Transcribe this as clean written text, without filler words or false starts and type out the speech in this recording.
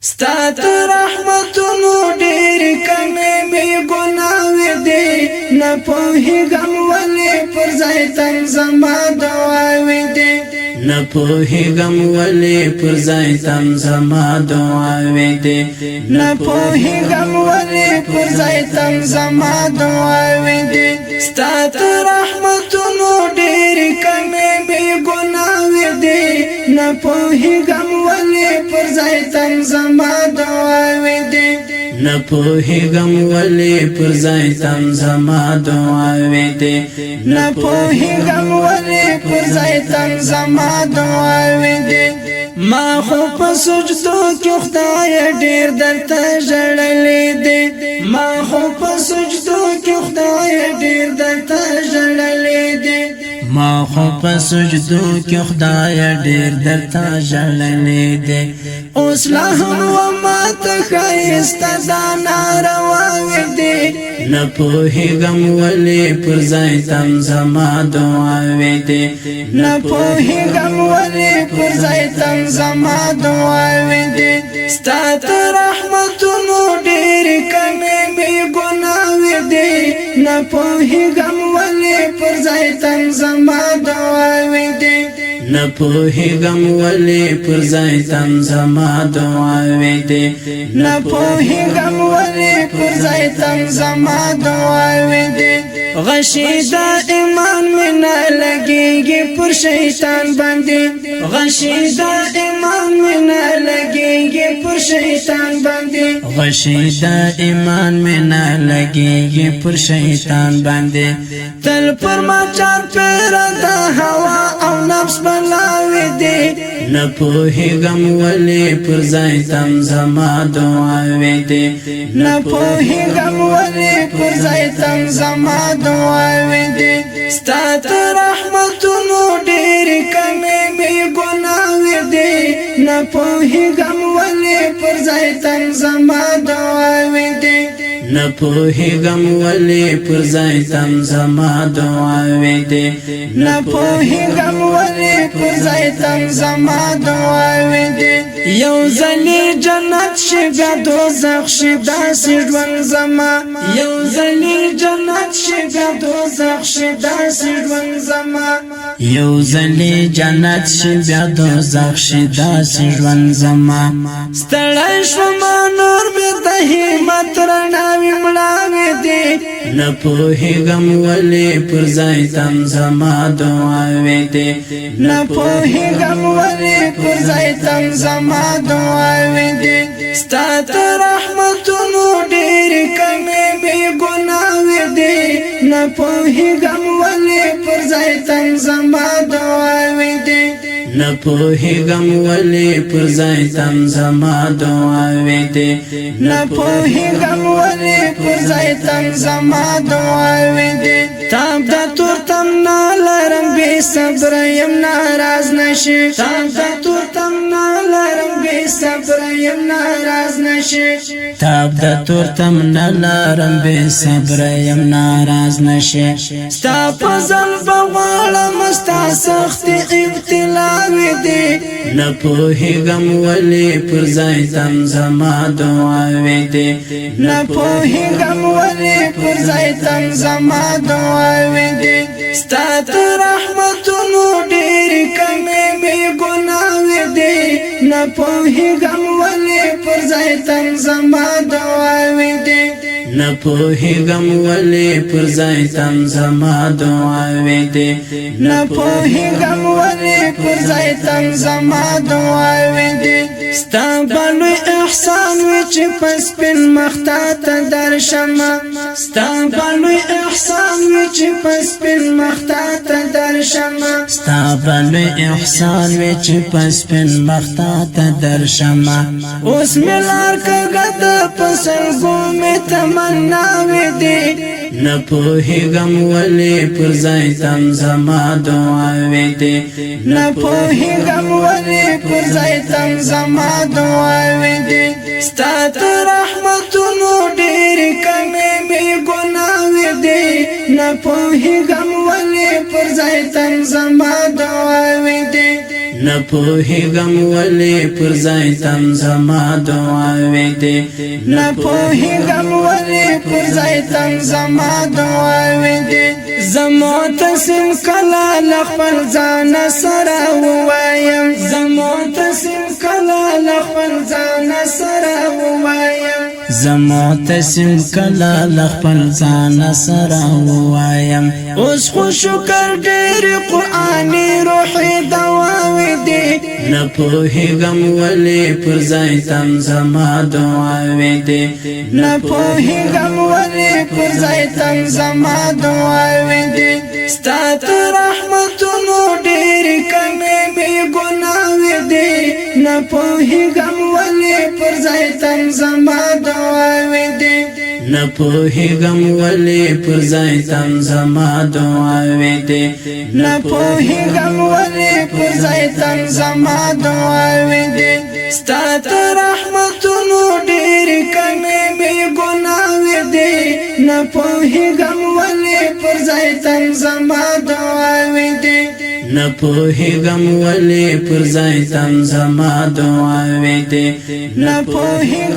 ستا تر رحمتونو ډېر کمې مې ګناوې دي نه پوهېږم ولې پر ځای تم زما دعاوې دي نه پوهېږم ولې پر ځای تم زما دعاوې دي نه پوهېږم ولې پر ځای تم زما دعاوې دي ستا تر رحمتونو ډېر کمې مې ګناوې دي نه پوهېږم ولې پر ځای تم زما دعاوې دي نه پوهېږم ولې پر ځای تم زما دعاوې دي نه پوهېږم ولې پر ځای تم زما دعاوې دي ما خو په سجدو کې خدای ډېر درته ژړلې دي ما خو په سجدو کې خدای ډېر درته ژړلې دي ما خو په سجدو کې خدای ډېر درته ژړلې دي اوس لا هم وما ته ښایسته دا نارواوې دي نه پوهېږم ولې پر ځای تم زما دعاوې دي نه پوهېږم ولې پر ځای تم زما دعاوې دي ستا تر رحمتونو ډېرې کمې مې ګناوې دي نه پوهېږم ولې پر ځای تم زما دعاوې دي نه پوهېږم ولې پر ځای تم زما دعاوې دي نه پوهېږم ولې پر ځای تم زما دعاوې دي غشي دا ایمان مې نه لګېږي پر شیطان باندې غشي دا ایمان مې نه لګېږي پر شیطان باندې غشي دا ایمان مې نه لګېږي پر شیطان باندې تل پر ما چار پیره دا هوا او نفس بلاوې دي نه پوهېږم ولې پر ځای تم زما دعاوې دي نه پوهېږم ولې پر ځای تم زما دعاوې دي ستا تر رحمتونو ډېرې کمې مې ګناوې دي نه پوهېږم ولې پر ځای تم زما دعاوې دي نه پوهېږم ولې پر ځای تم زما دعاوې دي نه پوهېږم ولې پر ځای تم زما دعاوې دي یو ځلې جنت شي بیا دوزخ شي داسې ژوند زما یو ځلې جنت شي بیا دوزخ شي داسې ژوند زما یو ځلې جنت شي بیا دوزخ شي داسې ژوند زما ستړی شومه نور بېرته همت رڼاوې مړاوې دي نه پوهېږم ولې پر ځای تم زما دعاوې دي نه پوهېږم ولې پر ځای تم زما دعاوې دي ستا تر رحمتونو ډېرې کمې مې ګناوې دي نه پوهېږم ولې پر ځای تم زما دعاوې دي نه پوهېږم ولې پر ځای تم زما دعاوې دي نه پوهېږم ولې پر ځای تم زما دعاوې دي تاب د تورتم نه لرم بې صبره یم ناراض نشي تاب د تورتم نه لرم بې صبره یم ناراض نشي تاب د تورتم نه لرم بې صبره یم ناراض نشي ستا په زلفو غواړم ستا سختې ابتلاوې دي نه پوهېږم ولې پر ځای تم زما دعاوې دي نه پوهېږم ولې پر ځای تم زما دعاوې دي ستا تر رحمتونو ډېرې کمې مې ګناوې دي نه پوهېږم ولې پر ځای تم زما دعاوې دي نه پوهېږم ولې پر ځای تم زما دعاوې دي نه پوهېږم ولې پر ځای تم زما دعاوې دي ستا به لوی احسان وي چې په سپین مخ ته درشمه ستا به لوی احسان وي چې په سپین مخ ته درشمه ستا به لوی احسان وي چې په سپین مخ ته درشمه اوس مې لار کږه ده په سلګو مې تمناوې دي نه پوهېږم ولې پر ځای تم زما دعاوې دي نه پوهېږم ولې پر ځای تم زما دعاوې دي ستا تر رحمتونو ډېرې کمې مې ګناوې دي نه پوهېږم ولې پر ځای تم زما دعاوې دي نپوهیږم ولې پر ځای تم زما دعاوې دي نپوهیږم ولې پر ځای تم زما دعاوې دي زما تسم کلا لخپل ځان سره ووایم زما تسم کلا لخپل ځان سره ووایم زما تسم کلا لخپل ځان سره ووایم اوس خو شکر ډېر قرآني روحي دواوې دي نپوهیږم ولې پر ځای تم زما دعاوې دي نپوهیږم ولې پر ځای تم زما دعاوې دي ستا تر رحمتونو ډېرې کمې بې ګناوې دي نپوهیږم ولې پر ځای تم زما دعاوې دي نپوهیږم ولې پر ځای تم زما دعاوې دي نپوهیږم ولې پر ځای تم زما دعاوې دي ستا تر رحمتونو ډېرې کمې بې ګناوې دي نپوهیږم ولې پر ځای تم زما دعاوې دي نپوهیږم ولې پر ځای تم زما دعاوې دي نپوهیږم